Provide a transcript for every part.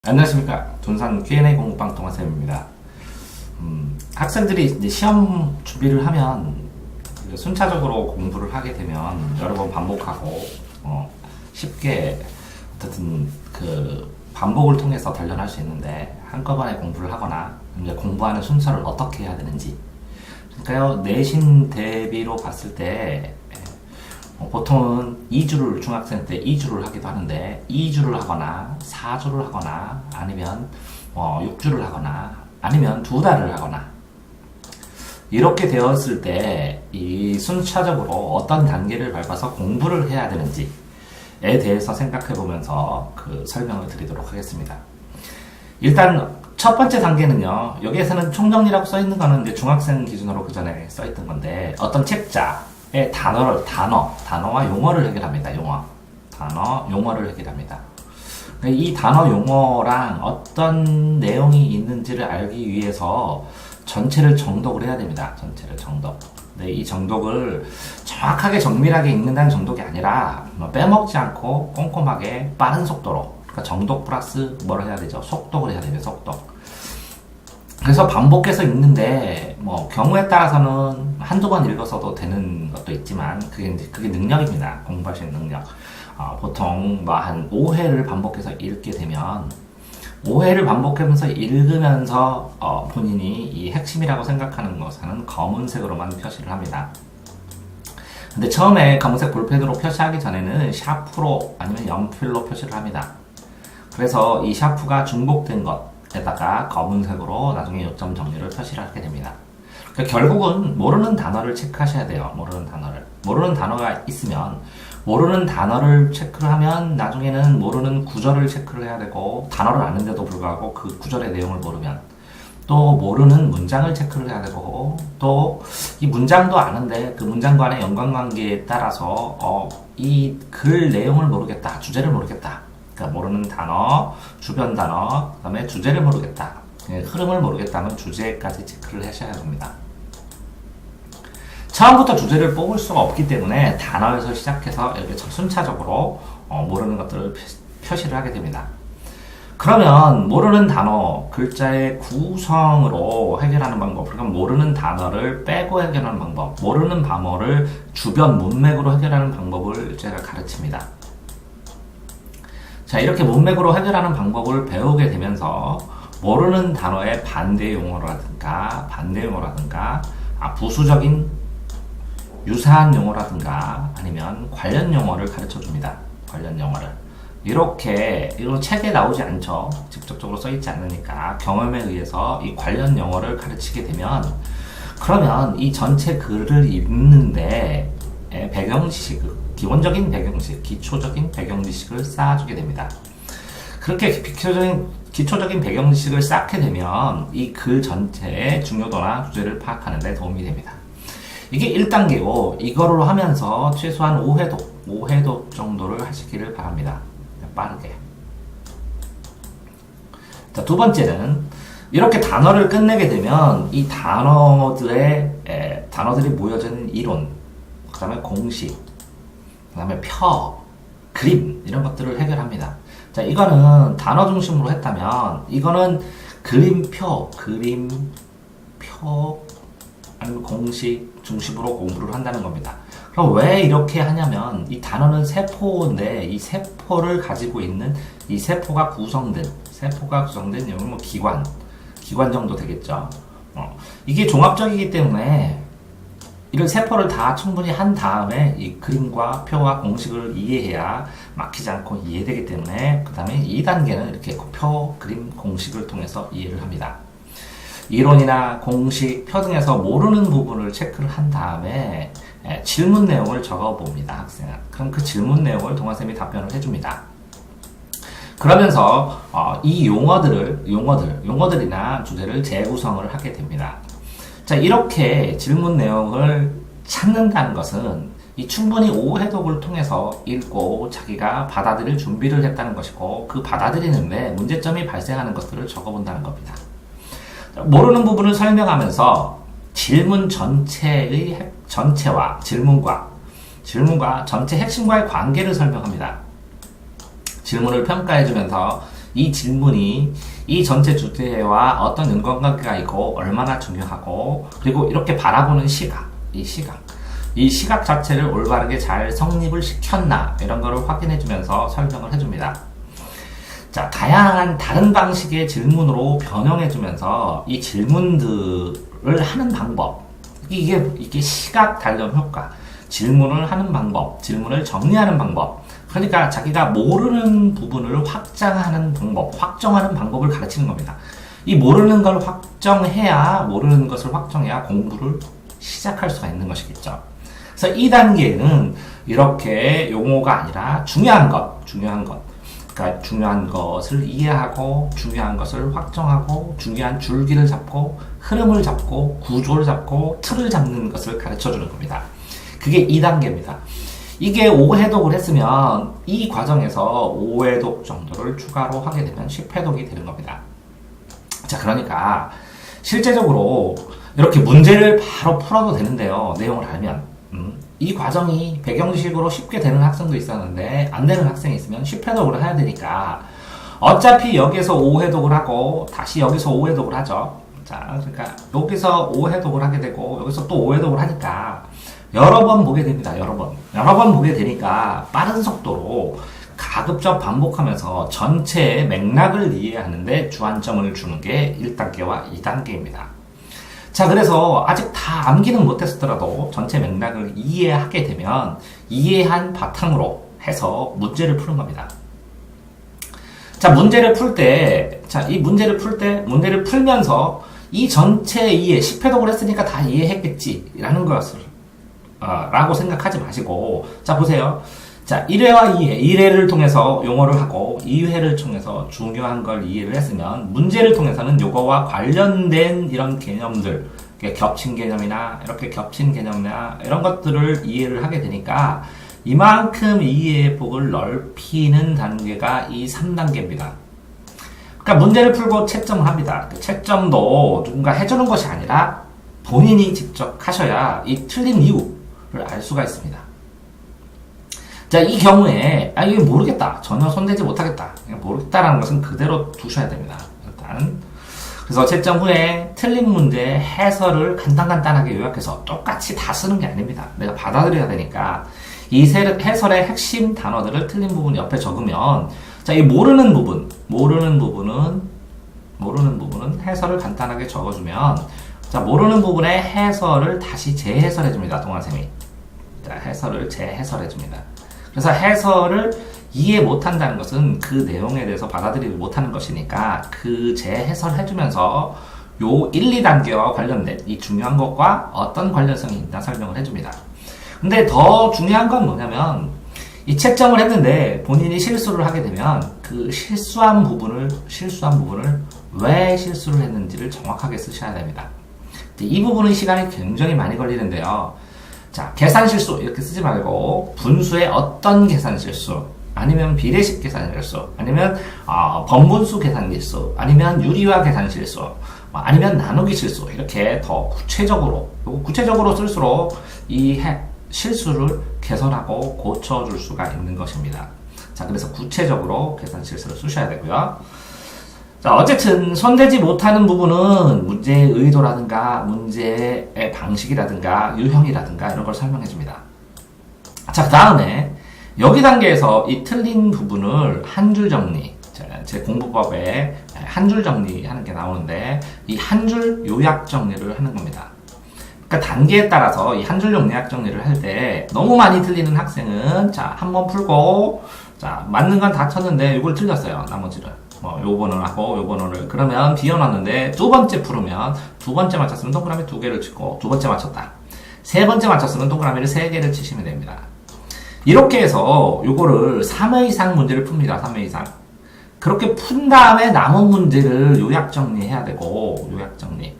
안녕하십니까. 둔산 Q&A 공부방 동아쌤입니다. 학생들이 이제 시험 준비를 하면 순차적으로 공부를 하게 되면 여러 번 반복하고 쉽게 어쨌든 그 반복을 통해서 단련할 수 있는데, 한꺼번에 공부를 하거나 이제 공부하는 순서를 어떻게 해야 되는지. 그러니까요, 내신 대비로 봤을 때 보통은 2주를 중학생 때 2주를 하기도 하는데, 2주를 하거나 4주를 하거나 아니면 6주를 하거나 아니면 2달을 하거나, 이렇게 되었을 때 이 순차적으로 어떤 단계를 밟아서 공부를 해야 되는지에 대해서 생각해 보면서 그 설명을 드리도록 하겠습니다. 일단 첫 번째 단계는요, 여기에서는 총정리라고 써 있는 거는 이제 중학생 기준으로 그 전에 써 있던 건데, 어떤 책자의 단어와 용어를 해결합니다. 용어를 해결합니다. 이 단어 용어랑 어떤 내용이 있는지를 알기 위해서 전체를 정독을 해야 됩니다. 전체를 정독. 네, 이 정독을 정확하게 정밀하게 읽는다는 정독이 아니라 빼먹지 않고 꼼꼼하게 빠른 속도로, 그러니까 정독 플러스 뭐를 해야 되죠? 속독을 해야 됩니다. 속독. 그래서 반복해서 읽는데 경우에 따라서는 한두 번 읽어서도 되는 것도 있지만, 그게 능력입니다. 공부할 수 있는 능력. 보통 한 5회를 반복해서 읽게 되면, 5회를 반복하면서 읽으면서 본인이 이 핵심이라고 생각하는 것은 검은색으로만 표시를 합니다. 근데 처음에 검은색 볼펜으로 표시하기 전에는 샤프로 아니면 연필로 표시를 합니다. 그래서 이 샤프가 중복된 것에다가 검은색으로 나중에 요점 정리를 표시를 하게 됩니다. 그러니까 결국은 모르는 단어를 체크하셔야 돼요. 모르는 단어가 있으면 모르는 단어를 체크를 하면 나중에는 모르는 구절을 체크를 해야 되고, 단어를 아는데도 불구하고 그 구절의 내용을 모르면 또 모르는 문장을 체크를 해야 되고, 또 이 문장도 아는데 그 문장 간의 연관관계에 따라서 이 글 내용을 모르겠다, 주제를 모르겠다. 그러니까 모르는 단어, 주변 단어, 그 다음에 주제를 모르겠다, 흐름을 모르겠다면 주제까지 체크를 하셔야 됩니다. 처음부터 주제를 뽑을 수가 없기 때문에 단어에서 시작해서 이렇게 순차적으로 모르는 것들을 표시를 하게 됩니다. 그러면 모르는 단어, 글자의 구성으로 해결하는 방법, 그러니까 모르는 단어를 빼고 해결하는 방법, 모르는 단어를 주변 문맥으로 해결하는 방법을 제가 가르칩니다. 자, 이렇게 문맥으로 해결하는 방법을 배우게 되면서 모르는 단어의 반대 용어라든가 부수적인 유사한 용어라든가 아니면 관련 용어를 가르쳐 줍니다. 관련 용어를. 이렇게, 이거 책에 나오지 않죠. 직접적으로 써있지 않으니까 경험에 의해서 이 관련 용어를 가르치게 되면, 그러면 이 전체 글을 읽는데 기본적인 배경지식, 기초적인 배경지식을 쌓아주게 됩니다. 그렇게 기초적인 배경지식을 쌓게 되면 이 글 전체의 중요도나 주제를 파악하는 데 도움이 됩니다. 이게 1단계고, 이거로 하면서 최소한 5회독 정도를 하시기를 바랍니다. 빠르게. 자, 두 번째는, 이렇게 단어를 끝내게 되면 이 단어들이 모여진 이론, 그 다음에 공식, 그 다음에 그림, 이런 것들을 해결합니다. 자, 이거는 단어 중심으로 했다면, 이거는 그림표, 아니면 공식 중심으로 공부를 한다는 겁니다. 그럼 왜 이렇게 하냐면, 이 단어는 세포인데, 이 세포를 가지고 있는, 이 세포가 구성된 여기 기관 정도 되겠죠. 이게 종합적이기 때문에 이런 세포를 다 충분히 한 다음에 이 그림과 표와 공식을 이해해야 막히지 않고 이해되기 때문에, 그 다음에 2단계는 이렇게 표, 그림, 공식을 통해서 이해를 합니다. 이론이나 공식, 표 등에서 모르는 부분을 체크를 한 다음에 질문 내용을 적어봅니다. 학생은. 그럼 그 질문 내용을 동아쌤이 답변을 해줍니다. 그러면서 이 용어들이나 주제를 재구성을 하게 됩니다. 자, 이렇게 질문 내용을 찾는다는 것은 충분히 5회독을 통해서 읽고 자기가 받아들일 준비를 했다는 것이고, 그 받아들이는데 문제점이 발생하는 것들을 적어본다는 겁니다. 모르는 부분을 설명하면서 질문 전체와 질문과 전체 핵심과의 관계를 설명합니다. 질문을 평가해주면서 이 질문이 이 전체 주제와 어떤 인과관계가 있고 얼마나 중요하고 그리고 이렇게 바라보는 이 시각 자체를 올바르게 잘 성립을 시켰나 이런 거를 확인해 주면서 설명을 해줍니다. 자, 다양한 다른 방식의 질문으로 변형해 주면서 이 질문들을 하는 방법, 이게 시각 단련 효과, 질문을 하는 방법, 질문을 정리하는 방법, 그러니까 자기가 모르는 부분을 확장하는 방법, 확정하는 방법을 가르치는 겁니다. 이 모르는 걸 모르는 것을 확정해야 공부를 시작할 수가 있는 것이겠죠. 그래서 이 단계는 이렇게 용어가 아니라 중요한 것, 그러니까 중요한 것을 이해하고, 중요한 것을 확정하고, 중요한 줄기를 잡고, 흐름을 잡고, 구조를 잡고, 틀을 잡는 것을 가르쳐 주는 겁니다. 그게 2단계입니다. 이게 5회독을 했으면 이 과정에서 5회독 정도를 추가로 하게 되면 10회독이 되는 겁니다. 자, 그러니까 실제적으로 이렇게 문제를 바로 풀어도 되는데요. 내용을 알면. 이 과정이 배경식으로 쉽게 되는 학생도 있었는데 안 되는 학생이 있으면 10회독을 해야 되니까 어차피 여기서 5회독을 하고 다시 여기서 5회독을 하죠. 자, 그러니까 여기서 5회독을 하게 되고 여기서 또 5회독을 하니까 여러 번 보게 됩니다. 여러 번 보게 되니까 빠른 속도로 가급적 반복하면서 전체의 맥락을 이해하는데 주안점을 주는 게 1단계와 2단계입니다. 자, 그래서 아직 다 암기는 못했더라도 전체 맥락을 이해하게 되면 이해한 바탕으로 해서 문제를 푸는 겁니다. 자, 문제를 풀면서 이 전체 이해, 10회독을 했으니까 다 이해했겠지 라는 것을 라고 생각하지 마시고, 자, 보세요. 자, 1회와 2회, 1회를 통해서 용어를 하고 2회를 통해서 중요한 걸 이해를 했으면 문제를 통해서는 요거와 관련된 이런 개념들, 겹친 개념이나 이런 것들을 이해를 하게 되니까 이만큼 이해의 폭을 넓히는 단계가 이 3단계입니다. 그러니까 문제를 풀고 채점을 합니다. 채점도 누군가 해주는 것이 아니라 본인이 직접 하셔야 이 틀린 이유를 알 수가 있습니다. 자, 이 경우에 이게 모르겠다, 전혀 손대지 못하겠다, 모르겠다라는 것은 그대로 두셔야 됩니다. 일단 그래서 채점 후에 틀린 문제 해설을 간단하게 요약해서 똑같이 다 쓰는 게 아닙니다. 내가 받아들여야 되니까 이 해설의 핵심 단어들을 틀린 부분 옆에 적으면, 자, 이 모르는 부분은 해설을 간단하게 적어주면, 자, 모르는 부분의 해설을 다시 재해설해 줍니다. 동아쌤이. 자, 해설을 재해설해 줍니다. 그래서 해설을 이해 못한다는 것은 그 내용에 대해서 받아들이지 못하는 것이니까 그 재해설 해주면서 요 1, 2단계와 관련된 이 중요한 것과 어떤 관련성이 있나 설명을 해줍니다. 근데 더 중요한 건 뭐냐면 이 채점을 했는데 본인이 실수를 하게 되면 그 실수한 부분을 왜 실수를 했는지를 정확하게 쓰셔야 됩니다. 이 부분은 시간이 굉장히 많이 걸리는데요. 자, 계산 실수 이렇게 쓰지 말고 분수의 어떤 계산 실수, 아니면 비례식 계산 실수, 아니면 번분수 계산 실수, 아니면 유리화 계산 실수, 아니면 나누기 실수, 이렇게 더 구체적으로 쓸수록 이 실수를 개선하고 고쳐줄 수가 있는 것입니다. 자, 그래서 구체적으로 계산 실수를 쓰셔야 되고요. 자, 어쨌든 손대지 못하는 부분은 문제의 의도라든가 문제의 방식이라든가 유형이라든가 이런 걸 설명해 줍니다. 자, 그 다음에 여기 단계에서 이 틀린 부분을 한 줄 정리, 제 공부법에 한 줄 정리하는 게 나오는데 이 한 줄 요약 정리를 하는 겁니다. 그러니까 단계에 따라서 이 한 줄 요약 정리를 할 때 너무 많이 틀리는 학생은, 자, 한번 풀고, 자, 맞는 건 다 쳤는데 이걸 틀렸어요. 나머지를. 요 번호를 그러면 비워놨는데 두 번째 풀으면 두 번째 맞췄으면 동그라미 2개를 치고 두 번째 맞췄다. 세 번째 맞췄으면 동그라미를 3개를 치시면 됩니다. 이렇게 해서 요거를 3회 이상 문제를 풉니다. 3회 이상. 그렇게 푼 다음에 남은 문제를 요약 정리해야 되고, 요약 정리.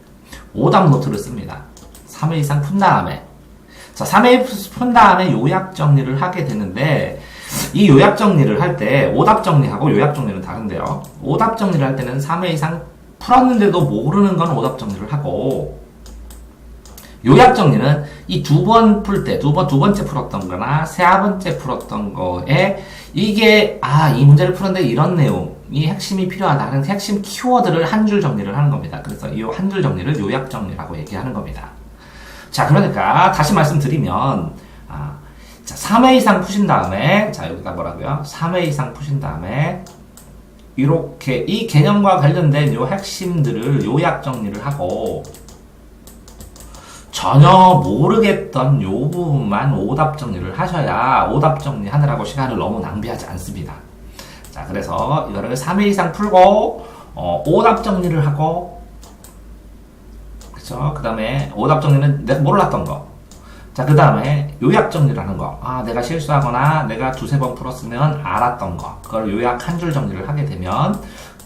오답 노트를 씁니다. 3회 이상 푼 다음에. 자, 3회 푼 다음에 요약 정리를 하게 되는데, 이 요약 정리를 할 때 오답 정리하고 요약 정리는 다른데요. 오답 정리를 할 때는 3회 이상 풀었는데도 모르는 건 오답 정리를 하고, 요약 정리는 이 두 번 풀 때, 두 번째 풀었던 거나 세 번째 풀었던 거에 이게 이 문제를 풀었는데 이런 내용, 이 핵심이 필요하다는 핵심 키워드를 한 줄 정리를 하는 겁니다. 그래서 이 한 줄 정리를 요약 정리라고 얘기하는 겁니다. 자, 그러니까 다시 말씀드리면 자, 3회 이상 푸신 다음에 자, 여기다 뭐라고요? 3회 이상 푸신 다음에 이렇게 이 개념과 관련된 요 핵심들을 요약 정리를 하고 전혀 모르겠던 요 부분만 오답 정리를 하셔야 오답 정리하느라고 시간을 너무 낭비하지 않습니다. 자, 그래서 이거를 3회 이상 풀고 오답 정리를 하고, 그쵸? 그 다음에 오답 정리는 내가 몰랐던 거. 자, 그 다음에 요약 정리를 하는 거. 내가 실수하거나 내가 두세 번 풀었으면 알았던 거. 그걸 요약 한 줄 정리를 하게 되면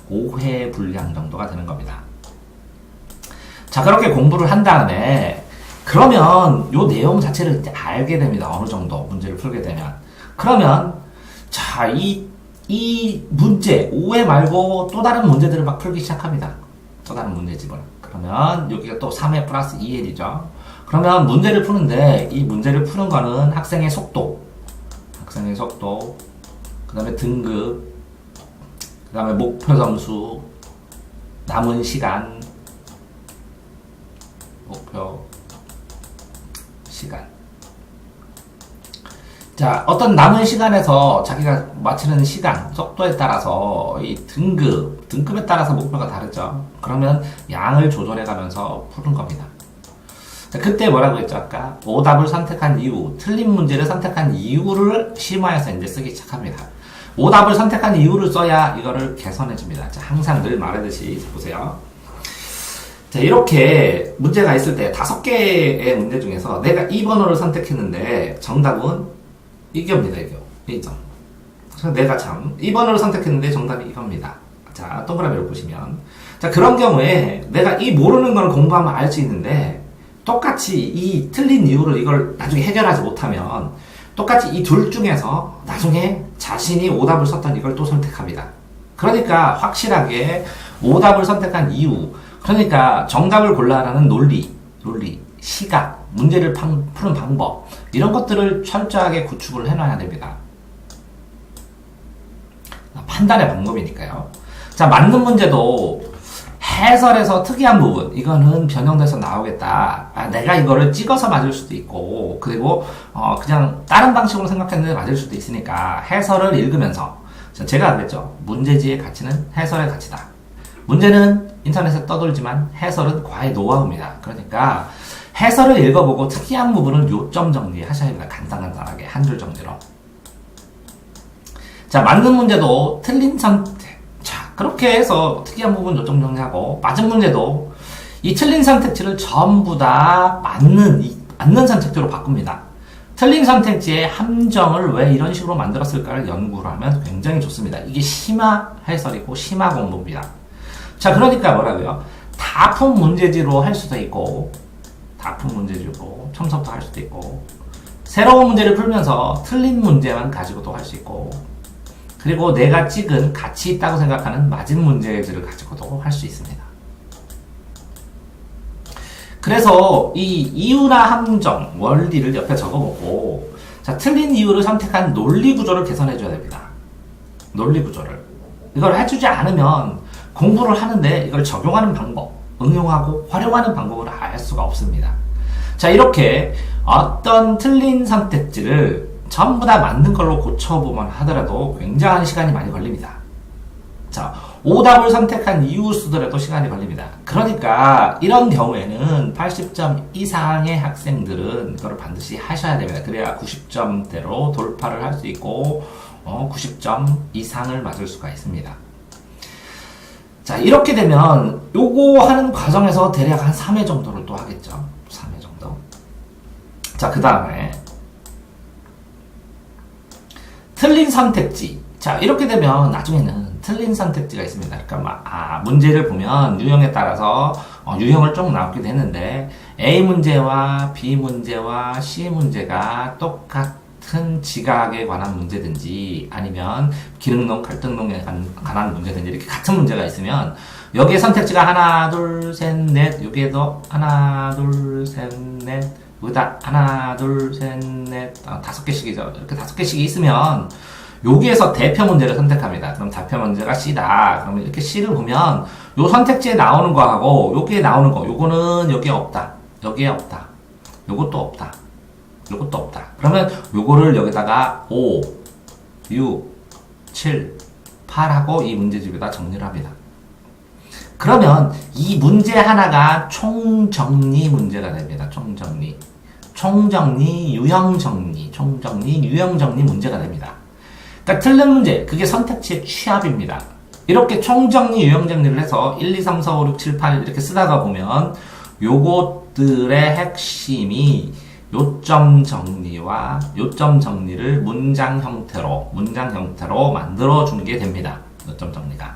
5회 분량 정도가 되는 겁니다. 자, 그렇게 공부를 한 다음에 그러면 요 내용 자체를 이제 알게 됩니다. 어느 정도 문제를 풀게 되면. 그러면 자, 이 문제 5회 말고 또 다른 문제들을 막 풀기 시작합니다. 또 다른 문제집을. 그러면 여기가 또 3회 플러스 2회이죠. 그러면 문제를 푸는데 이 문제를 푸는 거는 학생의 속도, 그 다음에 등급, 그 다음에 목표 점수, 남은 시간, 목표 시간. 자, 어떤 남은 시간에서 자기가 마치는 시간, 속도에 따라서 이 등급에 따라서 목표가 다르죠. 그러면 양을 조절해 가면서 푸는 겁니다. 자, 그때 뭐라고 했죠? 아까 오답을 선택한 이유, 틀린 문제를 선택한 이유를 심화해서 이제 쓰기 시작합니다. 오답을 선택한 이유를 써야 이거를 개선해 줍니다. 자, 항상 늘 말하듯이 보세요. 자, 이렇게 문제가 있을 때 5개의 문제 중에서 내가 2번호를 선택했는데 정답은 이겁니다. 이죠. 그래서 내가 참 2번호를 선택했는데 정답이 이겁니다. 자, 동그라미를 보시면 자, 그런 경우에 내가 이 모르는 걸 공부하면 알 수 있는데 똑같이 이 틀린 이유를 이걸 나중에 해결하지 못하면 똑같이 이 둘 중에서 나중에 자신이 오답을 썼던 이걸 또 선택합니다. 그러니까 확실하게 오답을 선택한 이유, 그러니까 정답을 골라라는 논리, 시각, 문제를 푸는 방법, 이런 것들을 철저하게 구축을 해놔야 됩니다. 판단의 방법이니까요. 자, 맞는 문제도 해설에서 특이한 부분, 이거는 변형돼서 나오겠다. 내가 이거를 찍어서 맞을 수도 있고, 그리고 그냥 다른 방식으로 생각했는데 맞을 수도 있으니까 해설을 읽으면서, 제가 그랬죠. 문제지의 가치는 해설의 가치다. 문제는 인터넷에 떠돌지만 해설은 과외 노하우입니다. 그러니까 해설을 읽어보고 특이한 부분을 요점 정리하셔야 합니다. 간단하게 한 줄 정리로. 자, 맞는 문제도 틀린 선택. 자, 그렇게 해서 특이한 부분 요점 정리하고, 맞은 문제도 이 틀린 선택지를 전부 다 맞는 선택지로 바꿉니다. 틀린 선택지의 함정을 왜 이런 식으로 만들었을까를 연구를 하면 굉장히 좋습니다. 이게 심화 해설이고 심화 공부입니다. 자, 그러니까 뭐라고요? 다푼 문제지로 할 수도 있고, 처음부터 할 수도 있고, 새로운 문제를 풀면서 틀린 문제만 가지고도 할 수 있고, 그리고 내가 찍은 가치 있다고 생각하는 맞은 문제지를 가지고도 할 수 있습니다. 그래서 이 이유나 함정, 원리를 옆에 적어보고, 자, 틀린 이유를 선택한 논리 구조를 개선해줘야 됩니다. 논리 구조를. 이걸 해주지 않으면 공부를 하는데 이걸 적용하는 방법, 응용하고 활용하는 방법을 알 수가 없습니다. 자, 이렇게 어떤 틀린 선택지를 전부 다 맞는 걸로 고쳐보면 하더라도 굉장한 시간이 많이 걸립니다. 자, 오답을 선택한 이유 수더라도 시간이 걸립니다. 그러니까 이런 경우에는 80점 이상의 학생들은 이거를 반드시 하셔야 됩니다. 그래야 90점대로 돌파를 할 수 있고 90점 이상을 맞을 수가 있습니다. 자, 이렇게 되면 요거 하는 과정에서 대략 한 3회 정도를 또 하겠죠. 3회 정도. 자, 그 다음에 틀린 선택지. 자, 이렇게 되면 나중에는 틀린 선택지가 있습니다. 그러니까 문제를 보면 유형에 따라서 유형을 좀 나오기도 했는데 A 문제와 B 문제와 C 문제가 똑같은 지각에 관한 문제든지 아니면 기능론, 갈등론에 관한 문제든지 이렇게 같은 문제가 있으면 여기에 선택지가 하나, 둘, 셋, 넷, 여기에도 하나, 둘, 셋, 넷, 여기다 하나, 둘, 셋, 넷, 5개씩이죠. 이렇게 5개씩이 있으면 여기에서 대표 문제를 선택합니다. 그럼 대표 문제가 C다. 그러면 이렇게 C를 보면 요 선택지에 나오는 거하고 여기에 나오는 거, 요거는 여기에 없다. 여기에 없다. 요것도 없다. 요것도 없다. 그러면 요거를 여기다가 5, 6, 7, 8하고 이 문제집에다 정리를 합니다. 그러면 이 문제 하나가 총정리 문제가 됩니다. 총정리. 총정리, 유형정리, 총정리, 유형정리 문제가 됩니다. 그러니까 틀린 문제, 그게 선택지의 취합입니다. 이렇게 총정리, 유형정리를 해서 1, 2, 3, 4, 5, 6, 7, 8 이렇게 쓰다가 보면 요것들의 핵심이 요점 정리와 요점 정리를 문장 형태로 만들어 주는 게 됩니다. 요점 정리가.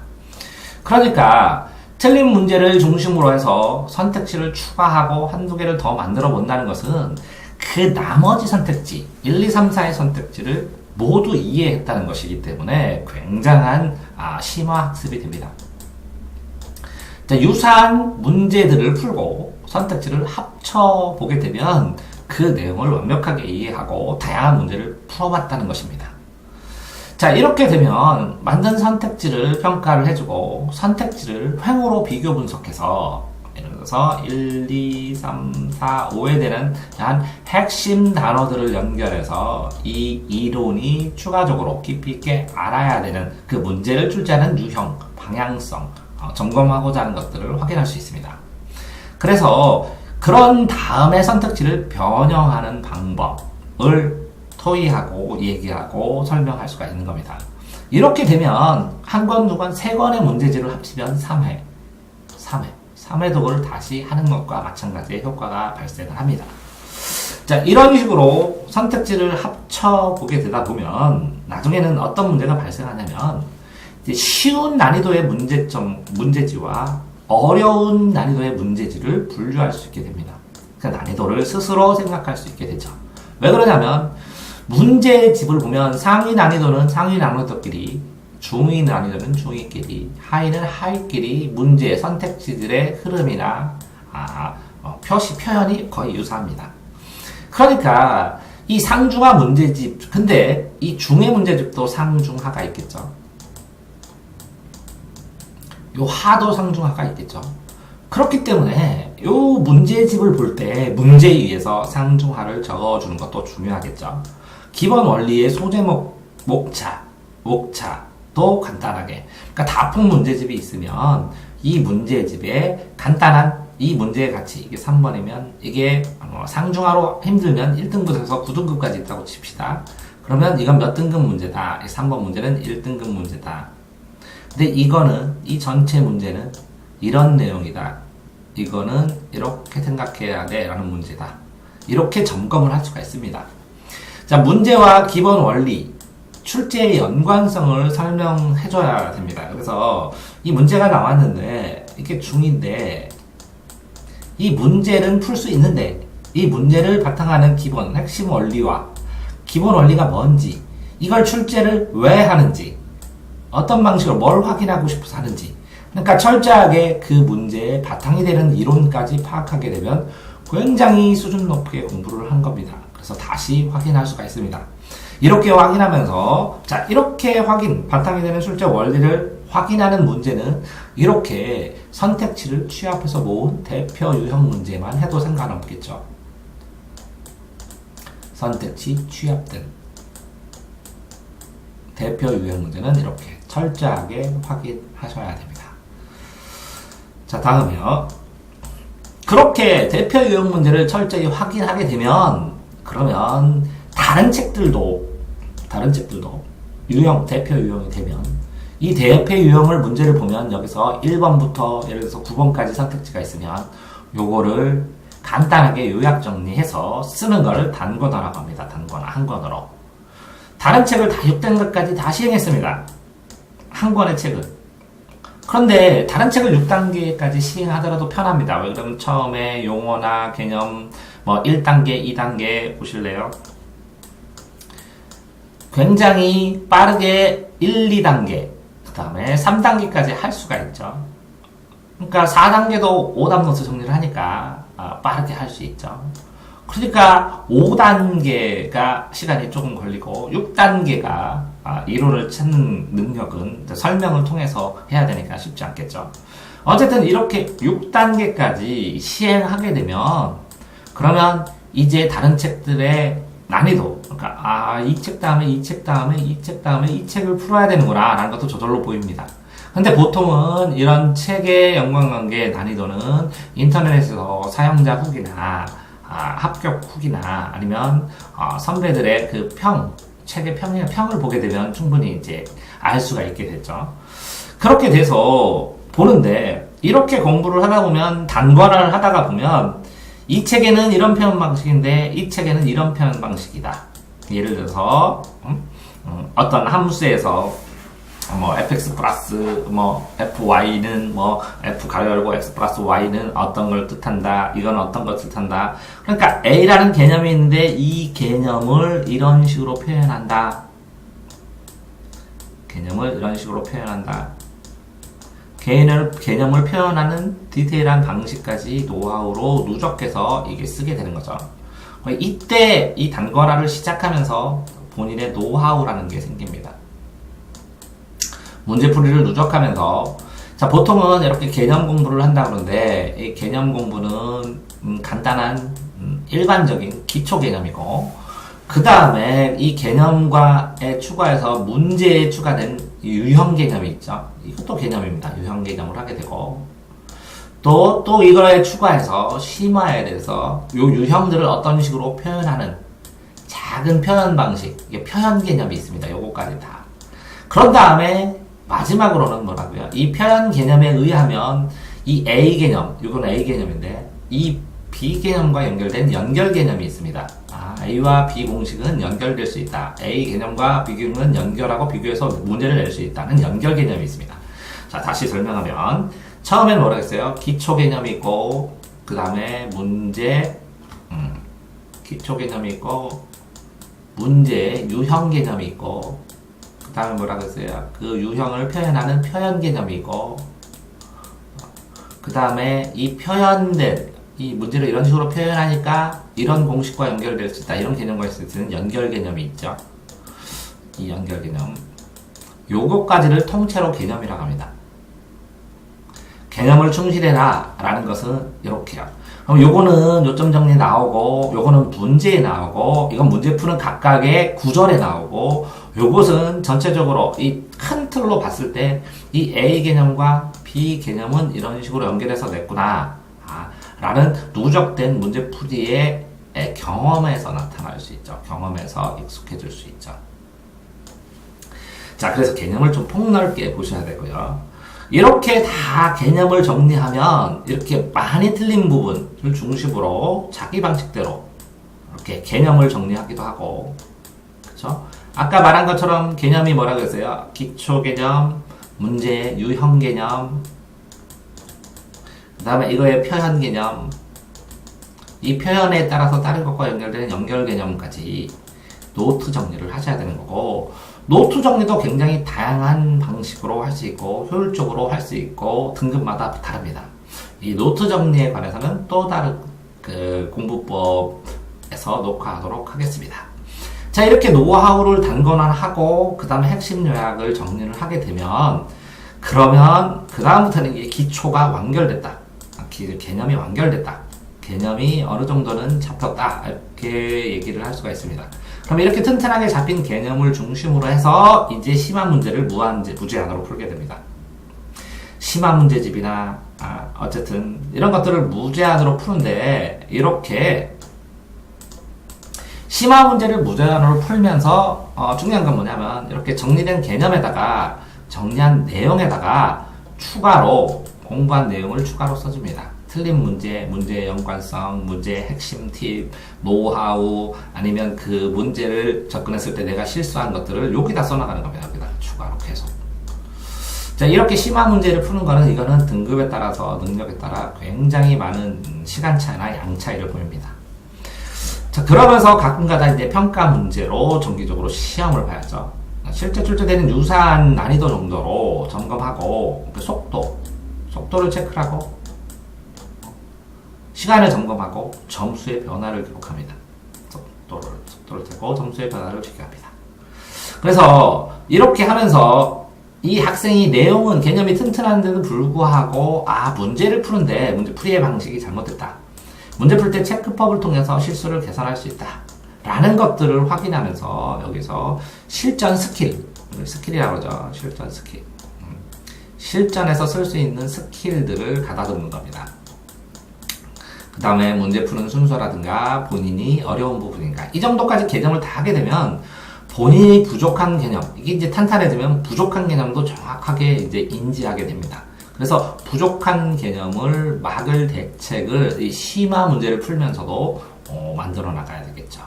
그러니까 틀린 문제를 중심으로 해서 선택지를 추가하고 한두 개를 더 만들어 본다는 것은 그 나머지 선택지, 1, 2, 3, 4의 선택지를 모두 이해했다는 것이기 때문에 굉장한 심화 학습이 됩니다. 자, 유사한 문제들을 풀고 선택지를 합쳐보게 되면 그 내용을 완벽하게 이해하고 다양한 문제를 풀어봤다는 것입니다. 자, 이렇게 되면 만든 선택지를 평가를 해주고 선택지를 횡으로 비교 분석해서 예를 들어서 1, 2, 3, 4, 5에 대한 핵심 단어들을 연결해서 이 이론이 추가적으로 깊이 있게 알아야 되는 그 문제를 출제하는 유형, 방향성, 점검하고자 하는 것들을 확인할 수 있습니다. 그래서 그런 다음에 선택지를 변형하는 방법을 토의하고 얘기하고 설명할 수가 있는 겁니다. 이렇게 되면 한 권, 두 권, 세 권의 문제지를 합치면 3회 독을 다시 하는 것과 마찬가지의 효과가 발생을 합니다. 자, 이런 식으로 선택지를 합쳐보게 되다 보면 나중에는 어떤 문제가 발생하냐면 이제 쉬운 난이도의 문제지와 어려운 난이도의 문제지를 분류할 수 있게 됩니다. 그러니까 난이도를 스스로 생각할 수 있게 되죠. 왜 그러냐면 문제집을 보면 상위 난이도는 상위 난이도끼리, 중위 난이도는 중위끼리, 하위는 하위끼리 문제의 선택지들의 흐름이나 표현이 거의 유사합니다. 그러니까 이 상중하 문제집, 근데 이 중의 문제집도 상중하가 있겠죠. 요 하도 상중하가 있겠죠. 그렇기 때문에 요 문제집을 볼 때 문제에 의해서 상중하를 적어주는 것도 중요하겠죠. 기본 원리의 소제목, 목차도 간단하게. 그러니까 다폭 문제집이 있으면 이 문제집에 간단한 이 문제의 가치, 이게 3번이면 이게 상중하로 힘들면 1등급에서 9등급까지 있다고 칩시다. 그러면 이건 몇 등급 문제다. 3번 문제는 1등급 문제다. 근데 이거는, 이 전체 문제는 이런 내용이다. 이거는 이렇게 생각해야 돼. 라는 문제다. 이렇게 점검을 할 수가 있습니다. 자, 문제와 기본 원리, 출제의 연관성을 설명해줘야 됩니다. 그래서 이 문제가 나왔는데, 이게 중인데, 이 문제는 풀 수 있는데, 이 문제를 바탕하는 기본, 핵심 원리와 기본 원리가 뭔지, 이걸 출제를 왜 하는지, 어떤 방식으로 뭘 확인하고 싶어서 하는지, 그러니까 철저하게 그 문제의 바탕이 되는 이론까지 파악하게 되면 굉장히 수준 높게 공부를 한 겁니다. 그래서 다시 확인할 수가 있습니다. 이렇게 확인하면서, 자, 이렇게 바탕이 되는 출제 원리를 확인하는 문제는 이렇게 선택지를 취합해서 모은 대표 유형 문제만 해도 상관없겠죠. 선택지 취합된 대표 유형 문제는 이렇게 철저하게 확인하셔야 됩니다. 자, 다음이요. 그렇게 대표 유형 문제를 철저히 확인하게 되면, 그러면 다른 책들도 대표 유형이 되면, 이 대표 유형을 문제를 보면 여기서 1번부터 예를 들어서 9번까지 선택지가 있으면 요거를 간단하게 요약 정리해서 쓰는 거를 단권화라고 합니다. 단권화, 한 권으로. 다른 책을 다 6단계까지 다 시행했습니다. 한 권의 책을. 그런데 다른 책을 6단계까지 시행하더라도 편합니다. 왜 그러면 처음에 용어나 개념 1단계, 2단계 보실래요? 굉장히 빠르게 1, 2단계, 그 다음에 3단계까지 할 수가 있죠. 그러니까 4단계도 5단노트 정리를 하니까 빠르게 할 수 있죠. 그러니까 5단계가 시간이 조금 걸리고 6단계가 이론을 찾는 능력은 설명을 통해서 해야 되니까 쉽지 않겠죠. 어쨌든 이렇게 6단계까지 시행하게 되면 그러면 이제 다른 책들의 난이도, 그러니까 이 책 다음에 이 책 다음에 이 책 다음에 이 책을 풀어야 되는구나 라는 것도 저절로 보입니다. 근데 보통은 이런 책의 연관관계 난이도는 인터넷에서 사용자 후기나 합격 후기나 아니면 선배들의 그 책의 평을 보게 되면 충분히 이제 알 수가 있게 됐죠. 그렇게 돼서 보는데 이렇게 공부를 하다 보면 단권화를 하다가 보면 이 책에는 이런 표현 방식인데 이 책에는 이런 표현 방식이다. 예를 들어서 어떤 함수에서 fx 플러스 fy는 f 가로 열고 x 플러스 y는 어떤 걸 뜻한다. 이건 어떤 걸 뜻한다. 그러니까 a라는 개념이 있는데 이 개념을 이런 식으로 표현한다. 개념을 이런 식으로 표현한다. 개념을 표현하는 디테일한 방식까지 노하우로 누적해서 이게 쓰게 되는 거죠. 이때 이 단권화를 시작하면서 본인의 노하우라는 게 생깁니다. 문제풀이를 누적하면서 보통은 이렇게 개념 공부를 한다 그러는데 이 개념 공부는 간단한 일반적인 기초 개념이고 그 다음에 이 개념과에 추가해서 문제에 추가된 유형 개념이 있죠. 이것도 개념입니다. 유형 개념을 하게 되고 또 이거에 추가해서 심화에 대해서 이 유형들을 어떤 식으로 표현하는 작은 표현 방식, 이게 표현 개념이 있습니다. 요거까지 다. 그런 다음에 마지막으로는 뭐라고요? 이 표현 개념에 의하면 이 A 개념, 이건 A 개념인데 이 B 개념과 연결된 연결 개념이 있습니다. A와 B 공식은 연결될 수 있다. A 개념과 B 개념은 연결하고 비교해서 문제를 낼 수 있다는 연결 개념이 있습니다. 자, 다시 설명하면 처음에는 뭐라고 했어요? 기초 개념이 있고 그 다음에 문제 기초 개념이 있고 문제 유형 개념이 있고 그 다음에 뭐라고 했어요? 그 유형을 표현하는 표현 개념이 있고 그 다음에 이 표현된 이 문제를 이런 식으로 표현하니까 이런 공식과 연결될 수 있다. 이런 개념과 있을 때는 연결 개념이 있죠. 이 연결 개념. 요거까지를 통째로 개념이라고 합니다. 개념을 충실해라 라는 것은 이렇게요. 그럼 요거는 요점 정리 나오고 요거는 문제에 나오고 이건 문제 푸는 각각의 구절에 나오고 요것은 전체적으로 이 큰 틀로 봤을 때 이 A 개념과 B 개념은 이런 식으로 연결해서 냈구나 라는 누적된 문제풀이의 경험에서 나타날 수 있죠. 경험에서 익숙해질 수 있죠. 자, 그래서 개념을 좀 폭넓게 보셔야 되고요. 이렇게 다 개념을 정리하면 이렇게 많이 틀린 부분을 중심으로 자기 방식대로 이렇게 개념을 정리하기도 하고, 그렇죠? 아까 말한 것처럼 개념이 뭐라고 했어요? 기초 개념, 문제, 유형 개념, 그 다음에 이거의 표현 개념, 이 표현에 따라서 다른 것과 연결되는 연결 개념까지 노트 정리를 하셔야 되는 거고, 노트 정리도 굉장히 다양한 방식으로 할 수 있고 효율적으로 할 수 있고 등급마다 다릅니다. 이 노트 정리에 관해서는 또 다른 그 공부법에서 녹화하도록 하겠습니다. 자, 이렇게 노하우를 단권화하고 그 다음에 핵심 요약을 정리를 하게 되면 그러면 그 다음부터는 이게 기초가 완결됐다. 개념이 완결됐다. 개념이 어느 정도는 잡혔다. 이렇게 얘기를 할 수가 있습니다. 그럼 이렇게 튼튼하게 잡힌 개념을 중심으로 해서 이제 심화 문제를 무제한으로 풀게 됩니다. 심화 문제집이나 어쨌든 이런 것들을 무제한으로 푸는데 이렇게 심화 문제를 무제한으로 풀면서 중요한 건 뭐냐면 이렇게 정리된 개념에다가 정리한 내용에다가 추가로 공부한 내용을 추가로 써줍니다. 틀린 문제, 문제의 연관성, 문제의 핵심 팁, 노하우, 아니면 그 문제를 접근했을 때 내가 실수한 것들을 여기다 써나가는 겁니다. 여기다 추가로 계속. 자, 이렇게 심화 문제를 푸는 거는 이거는 등급에 따라서 능력에 따라 굉장히 많은 시간 차이나 양 차이를 보입니다. 자, 그러면서 가끔가다 이제 평가 문제로 정기적으로 시험을 봐야죠. 실제 출제되는 유사한 난이도 정도로 점검하고 그 속도를 체크하고 시간을 점검하고 점수의 변화를 기록합니다. 속도를 재고 점수의 변화를 체크합니다. 그래서 이렇게 하면서 이 학생이 내용은 개념이 튼튼한데도 불구하고 문제를 푸는데 문제풀이의 방식이 잘못됐다. 문제 풀 때 체크법을 통해서 실수를 개선할 수 있다. 라는 것들을 확인하면서 여기서 실전 스킬이라고 그러죠. 실전 스킬. 실전에서 쓸 수 있는 스킬들을 가다듬는 겁니다. 그 다음에 문제 푸는 순서라든가 본인이 어려운 부분인가 이 정도까지 개념을 다 하게 되면 본인이 부족한 개념 이게 이제 탄탄해지면 부족한 개념도 정확하게 이제 인지하게 됩니다. 그래서 부족한 개념을 막을 대책을 이 심화 문제를 풀면서도 만들어 나가야 되겠죠.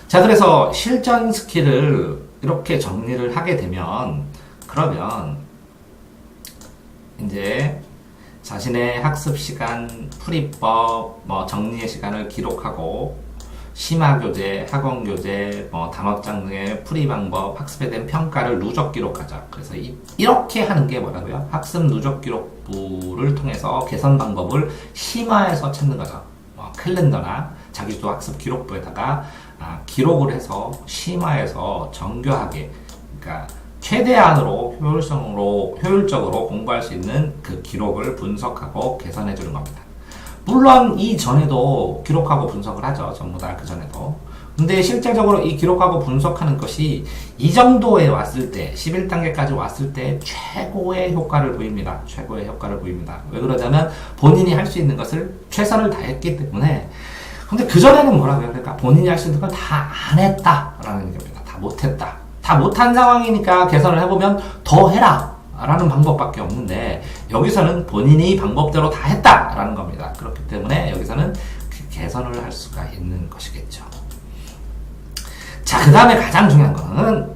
자, 그래서 실전 스킬을 이렇게 정리를 하게 되면 그러면 이제 자신의 학습 시간, 풀이법, 정리의 시간을 기록하고 심화 교재, 학원 교재, 단원장 등의 풀이 방법, 학습에 대한 평가를 누적 기록하자. 그래서 이렇게 하는 게 뭐라고요? 학습 누적 기록부를 통해서 개선 방법을 심화해서 찾는 거죠. 캘린더나 자기주도 학습 기록부에다가 기록을 해서 심화해서 정교하게, 그러니까 최대한으로 효율적으로 공부할 수 있는 그 기록을 분석하고 개선해 주는 겁니다. 물론 이전에도 기록하고 분석을 하죠. 전부 다 그전에도. 근데 실제적으로 이 기록하고 분석하는 것이 이 정도에 왔을 때 11단계까지 왔을 때 최고의 효과를 보입니다. 최고의 효과를 보입니다. 왜 그러냐면 본인이 할 수 있는 것을 최선을 다했기 때문에. 근데 그전에는 뭐라고요? 그러니까 본인이 할 수 있는 걸 다 안 했다라는 겁니다. 다 못했다. 다 못한 상황이니까 개선을 해보면 더 해라 라는 방법밖에 없는데 여기서는 본인이 방법대로 다 했다라는 겁니다. 그렇기 때문에 여기서는 개선을 할 수가 있는 것이겠죠. 자, 그 다음에 가장 중요한 거는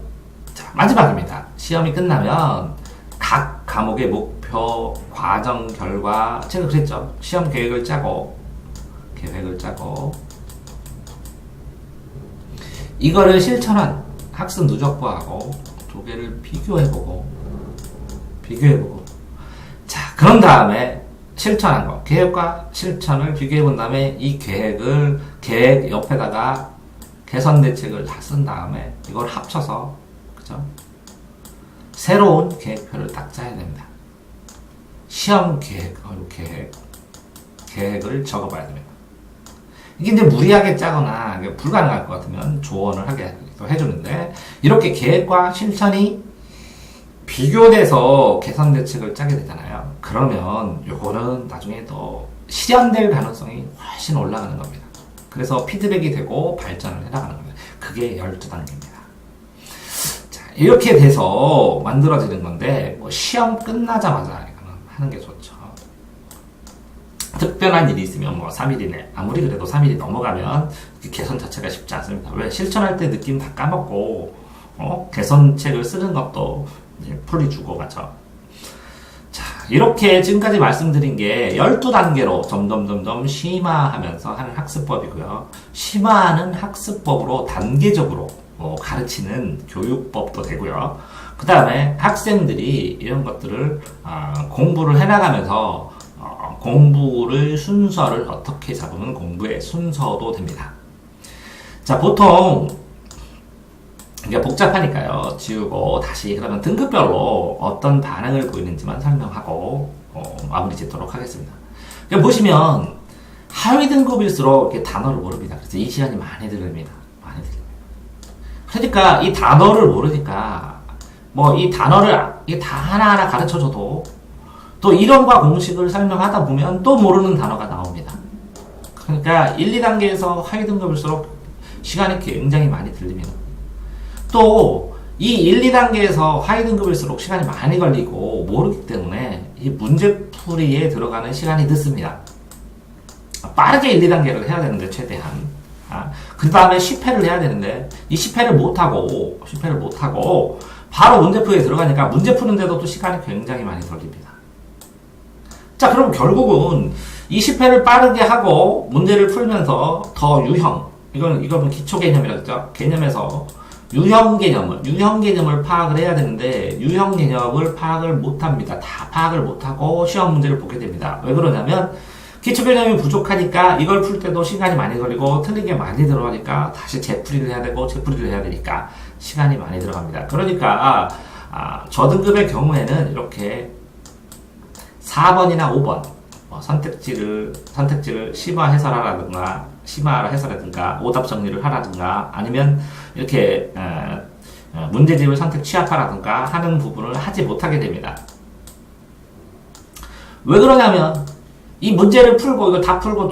마지막입니다. 시험이 끝나면 각 과목의 목표, 과정, 결과 제가 그랬죠. 시험 계획을 짜고 이거를 실천한 학습 누적부하고 두 개를 비교해보고 자, 그런 다음에 실천한 거 계획과 실천을 비교해본 다음에 이 계획 옆에다가 개선 대책을 다 쓴 다음에 이걸 합쳐서 그죠? 새로운 계획표를 딱 짜야 됩니다. 시험 계획을 적어봐야 됩니다. 이게 이제 무리하게 짜거나 불가능할 것 같으면 조언을 하게 해주는데 이렇게 계획과 실천이 비교돼서 개선 대책을 짜게 되잖아요. 그러면 요거는 나중에 더 실현될 가능성이 훨씬 올라가는 겁니다. 그래서 피드백이 되고 발전을 해나가는 겁니다. 그게 12단계입니다. 자, 이렇게 돼서 만들어지는 건데 시험 끝나자마자 이거는 하는 게 좋죠. 특별한 일이 있으면 3일 이내, 아무리 그래도 3일이 넘어가면 개선 자체가 쉽지 않습니다. 왜? 실천할 때 느낌 다 까먹고 개선책을 쓰는 것도 풀이 주고 가죠. 자, 이렇게 지금까지 말씀드린 게 12단계로 점점 심화하면서 하는 학습법이고요. 심화하는 학습법으로 단계적으로 가르치는 교육법도 되고요. 그 다음에 학생들이 이런 것들을 공부를 해나가면서 공부를 순서를 어떻게 잡으면 공부의 순서도 됩니다. 자, 보통 이게 복잡하니까요. 지우고 다시 그러면 등급별로 어떤 반응을 보이는지만 설명하고 마무리 짓도록 하겠습니다. 보시면 하위 등급일수록 이렇게 단어를 모릅니다. 그래서 이 시간이 많이 들립니다. 그러니까 이 단어를 모르니까 이 단어를 이게 다 하나하나 가르쳐줘도 또 이론과 공식을 설명하다 보면 또 모르는 단어가 나옵니다. 그러니까 1, 2단계에서 하위 등급일수록 시간이 굉장히 많이 들립니다. 또 이 1, 2단계에서 하위 등급일수록 시간이 많이 걸리고 모르기 때문에 이 문제풀이에 들어가는 시간이 늦습니다. 빠르게 1, 2단계를 해야 되는데 최대한 그 다음에 10회를 해야 되는데 이 10회를 못하고 바로 문제풀이에 들어가니까 문제 푸는데도 또 시간이 굉장히 많이 걸립니다. 자, 그럼 결국은 이 10회를 빠르게 하고 문제를 풀면서 더 이건 기초 개념이라고 했죠. 개념에서 유형 개념을 파악을 해야 되는데 유형 개념을 파악을 못합니다. 다 파악을 못하고 시험 문제를 보게 됩니다. 왜 그러냐면 기초 개념이 부족하니까 이걸 풀 때도 시간이 많이 걸리고 틀린 게 많이 들어가니까 다시 재풀이를 해야 되고 재풀이를 해야 되니까 시간이 많이 들어갑니다. 그러니까 저등급의 경우에는 이렇게 4번이나 5번 선택지를 심화 해설하라든가 오답 정리를 하라든가 아니면 이렇게 문제집을 선택 취합하라든가 하는 부분을 하지 못하게 됩니다. 왜 그러냐면 이 문제를 풀고 이거 다 풀고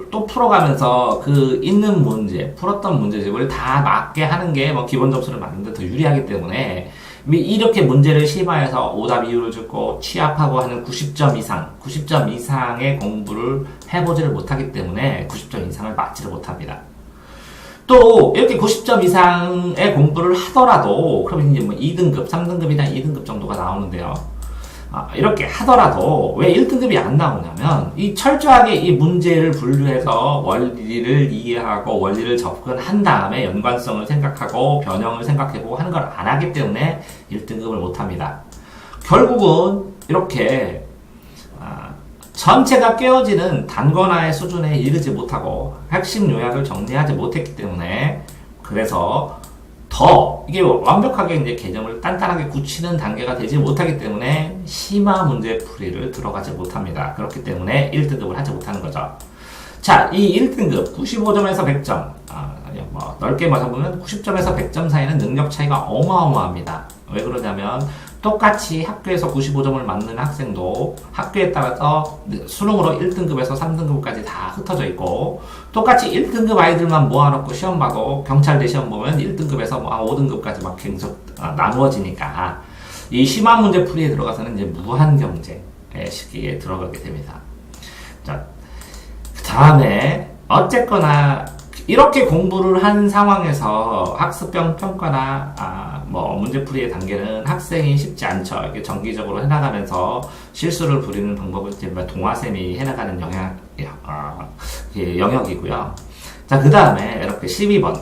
또 풀어가면서 그 있는 문제 풀었던 문제집을 다 맞게 하는 게 뭐 기본 점수를 맞는데 더 유리하기 때문에 이렇게 문제를 심화해서 오답 이유를 듣고 취합하고 하는 90점 이상의 공부를 해보지를 못하기 때문에 90점 이상을 맞지를 못합니다. 또 이렇게 90점 이상의 공부를 하더라도 그러면 이제 뭐 2등급, 3등급이나 2등급 정도가 나오는데요. 이렇게 하더라도 왜 1등급이 안 나오냐면 이 철저하게 이 문제를 분류해서 원리를 이해하고 원리를 접근한 다음에 연관성을 생각하고 변형을 생각해보고 하는 걸 안 하기 때문에 1등급을 못합니다. 결국은 이렇게 전체가 깨어지는 단권화의 수준에 이르지 못하고 핵심 요약을 정리하지 못했기 때문에 그래서 더 이게 완벽하게 이제 개념을 단단하게 굳히는 단계가 되지 못하기 때문에 심화 문제 풀이를 들어가지 못합니다. 그렇기 때문에 1등급을 하지 못하는 거죠. 자, 이 1등급 95점에서 100점 뭐 넓게 맞아보면 90점에서 100점 사이는 능력 차이가 어마어마합니다. 왜 그러냐면 똑같이 학교에서 95점을 맞는 학생도 학교에 따라서 수능으로 1등급에서 3등급까지 다 흩어져 있고 똑같이 1등급 아이들만 모아놓고 시험 봐도 경찰대 시험 보면 1등급에서 5등급까지 막 계속 나누어지니까 이 심화 문제 풀이에 들어가서는 이제 무한 경쟁의 시기에 들어가게 됩니다. 자, 그 다음에 어쨌거나 이렇게 공부를 한 상황에서 학습형 평가나 뭐 문제풀이의 단계는 학생이 쉽지 않죠. 이게 정기적으로 해나가면서 실수를 부리는 방법을 이제 동화쌤이 해나가는 영역이고요. 자, 그 다음에 이렇게 12번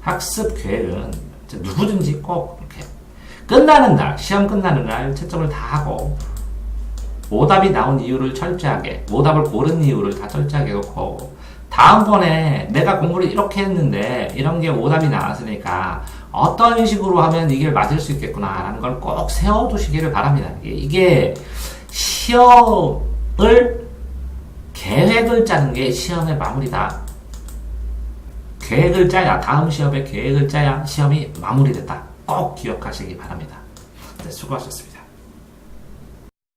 학습 계획은 누구든지 꼭 이렇게 끝나는 날, 시험 끝나는 날 채점을 다 하고 오답이 나온 이유를 철저하게, 오답을 고른 이유를 다 철저하게 놓고 다음번에 내가 공부를 이렇게 했는데 이런 게 오답이 나왔으니까 어떤 식으로 하면 이게 맞을 수 있겠구나 라는 걸 꼭 세워두시기를 바랍니다. 이게 시험을 계획을 짜는 게 시험의 마무리다. 계획을 짜야 다음 시험에 계획을 짜야 시험이 마무리됐다. 꼭 기억하시기 바랍니다. 네, 수고하셨습니다.